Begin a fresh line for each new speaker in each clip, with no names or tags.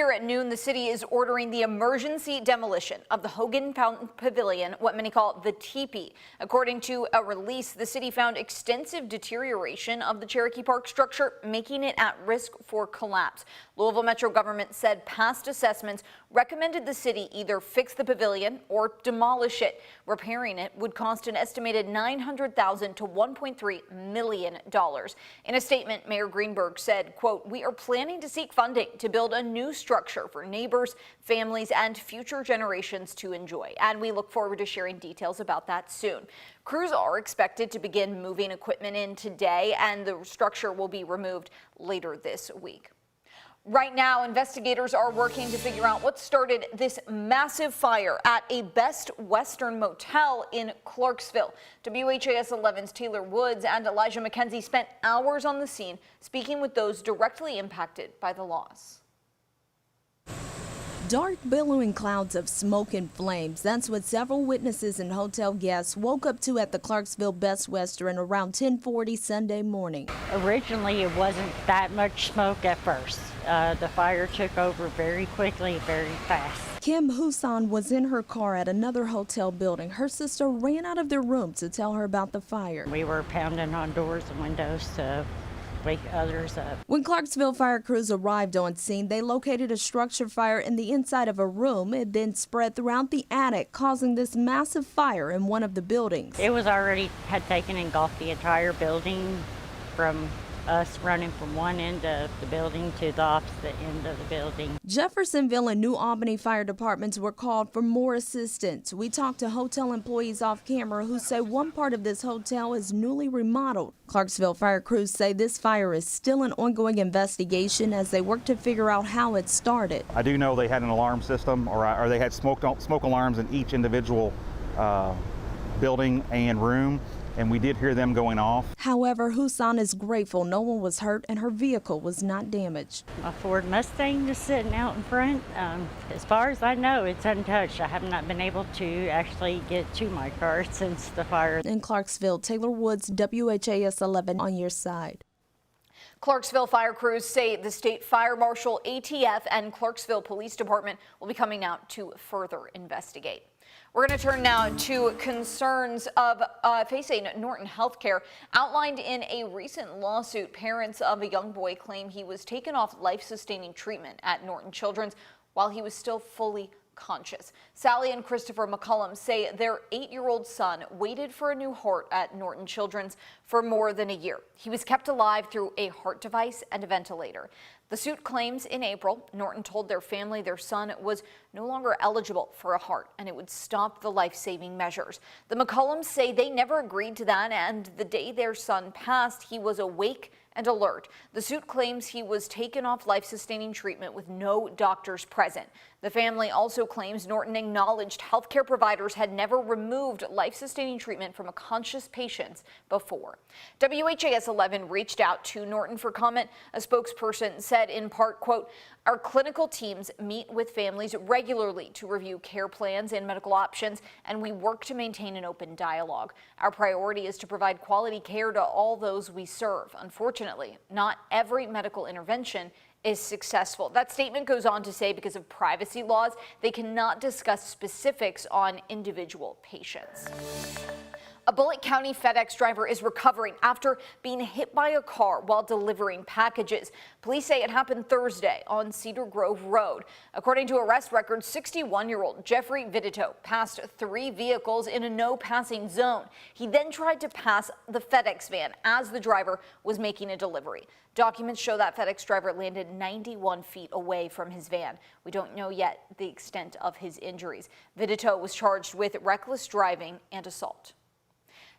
Here at noon, the city is ordering the emergency demolition of the Hogan Pavilion, what many call the teepee. According to a release, the city found extensive deterioration of the Cherokee Park structure, making it at risk for collapse. Louisville Metro government said past assessments recommended the city either fix the pavilion or demolish it. Repairing it would cost an estimated $900,000 to $1.3 million. In a statement, Mayor Greenberg said, quote, "We are planning to seek funding to build a new structure for neighbors, families, and future generations to enjoy. And we look forward to sharing details about that soon." Crews are expected to begin moving equipment in today, and the structure will be removed later this week. Right now, investigators are working to figure out what started this massive fire at a Best Western motel in Clarksville. WHAS11's Taylor Woods and Elijah McKenzie spent hours on the scene speaking with those directly impacted by the loss.
Dark billowing clouds of smoke and flames. That's what several witnesses and hotel guests woke up to at the Clarksville Best Western around 10:40 Sunday morning.
Originally, it wasn't that much smoke at first. The fire took over very quickly, very fast.
Kim Husan was in her car at another hotel building. Her sister ran out of their room to tell her about the fire.
We were pounding on doors and windows to wake others up.
When Clarksville fire crews arrived on scene, they located a structure fire in the inside of a room. It then spread throughout the attic, causing this massive fire in one of the buildings.
It was already had taken engulfed the entire building, from us running from one end of the building to the opposite end of the building.
Jeffersonville and New Albany fire departments were called for more assistance. We talked to hotel employees off camera who say one part of this hotel is newly remodeled. Clarksville fire crews say this fire is still an ongoing investigation as they work to figure out how it started.
I do know they had an alarm system, or they had smoke alarms in each individual building and room, and we did hear them going off.
However, Husan is grateful no one was hurt and her vehicle was not damaged.
My Ford Mustang is sitting out in front. As far as I know, it's untouched. I have not been able to actually get to my car since the fire.
In Clarksville, Taylor Woods, WHAS11 on your side.
Clarksville fire crews say the state fire marshal, ATF, and Clarksville Police Department will be coming out to further investigate. We're going to turn now to concerns of facing Norton Healthcare. Outlined in a recent lawsuit, parents of a young boy claim he was taken off life-sustaining treatment at Norton Children's while he was still fully conscious. Sally and Christopher McCullum say their 8-year-old son waited for a new heart at Norton Children's for more than a year. He was kept alive through a heart device and a ventilator. The suit claims in April, Norton told their family their son was no longer eligible for a heart and it would stop the life-saving measures. The McCullums say they never agreed to that, and the day their son passed, he was awake and alert. The suit claims he was taken off life-sustaining treatment with no doctors present. The family also claims Norton acknowledged healthcare providers had never removed life-sustaining treatment from a conscious patient before. WHAS11 reached out to Norton for comment. A spokesperson said in part, quote, "Our clinical teams meet with families regularly to review care plans and medical options, and we work to maintain an open dialogue. Our priority is to provide quality care to all those we serve. Unfortunately, not every medical intervention is successful." That statement goes on to say because of privacy laws, they cannot discuss specifics on individual patients. A Bullitt County FedEx driver is recovering after being hit by a car while delivering packages. Police say it happened Thursday on Cedar Grove Road. According to arrest records, 61-year-old Jeffrey Vidito passed 3 vehicles in a no-passing zone. He then tried to pass the FedEx van as the driver was making a delivery. Documents show that FedEx driver landed 91 feet away from his van. We don't know yet the extent of his injuries. Vidito was charged with reckless driving and assault.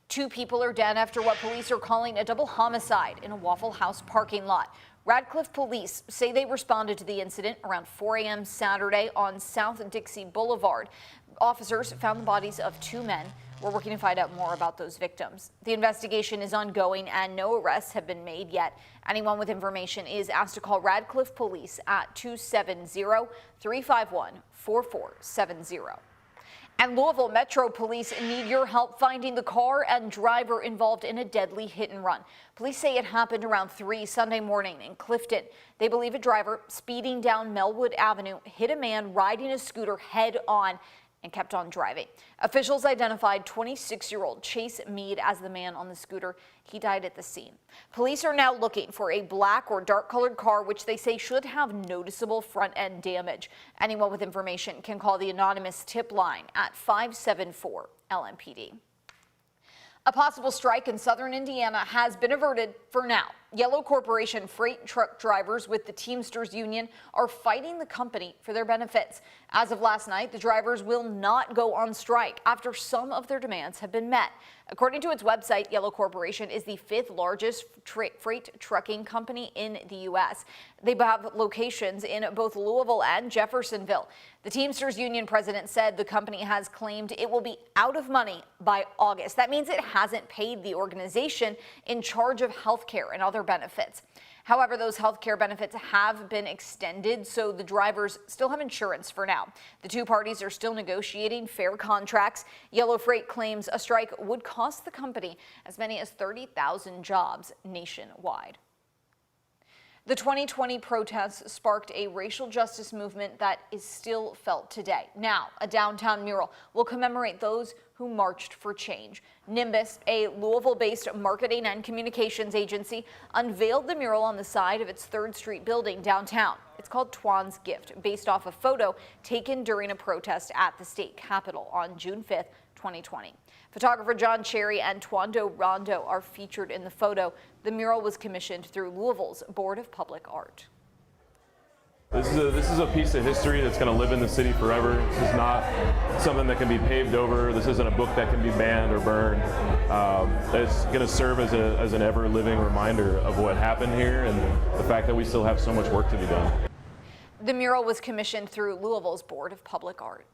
2 people are dead after what police are calling a double homicide in a Waffle House parking lot. Radcliffe police say they responded to the incident around 4 a.m. Saturday on South Dixie Boulevard. Officers found the bodies of 2 men. We're working to find out more about those victims. The investigation is ongoing and no arrests have been made yet. Anyone with information is asked to call Radcliffe Police at 270-351-4470. And Louisville Metro Police need your help finding the car and driver involved in a deadly hit and run. Police say it happened around 3 Sunday morning in Clifton. They believe a driver speeding down Melwood Avenue hit a man riding a scooter head on and kept on driving. Officials identified 26-year-old Chase Mead as the man on the scooter. He died at the scene. Police are now looking for a black or dark-colored car, which they say should have noticeable front-end damage. Anyone with information can call the anonymous tip line at 574 LMPD. A possible strike in southern Indiana has been averted for now. Yellow Corporation freight truck drivers with the Teamsters Union are fighting the company for their benefits. As of last night, the drivers will not go on strike after some of their demands have been met. According to its website, Yellow Corporation is the 5th largest freight trucking company in the U.S. They have locations in both Louisville and Jeffersonville. The Teamsters Union president said the company has claimed it will be out of money by August. That means it hasn't paid the organization in charge of health care and other benefits. However, those health care benefits have been extended, so the drivers still have insurance for now. The two parties are still negotiating fair contracts. Yellow Freight claims a strike would cost the company as many as 30,000 jobs nationwide. The 2020 protests sparked a racial justice movement that is still felt today. Now, a downtown mural will commemorate those who marched for change. Nimbus, a Louisville-based marketing and communications agency, unveiled the mural on the side of its 3rd Street building downtown. It's called Twan's Gift, based off a photo taken during a protest at the state capitol on June 5th, 2020. Photographer John Cherry and Twando Rondo are featured in the photo. The mural was commissioned through Louisville's Board of Public Art.
This is a piece of history that's going to live in the city forever. This is not something that can be paved over. This isn't a book that can be banned or burned. It's going to serve as an ever-living reminder of what happened here and the fact that we still have so much work to be done.
The mural was commissioned through Louisville's Board of Public Art.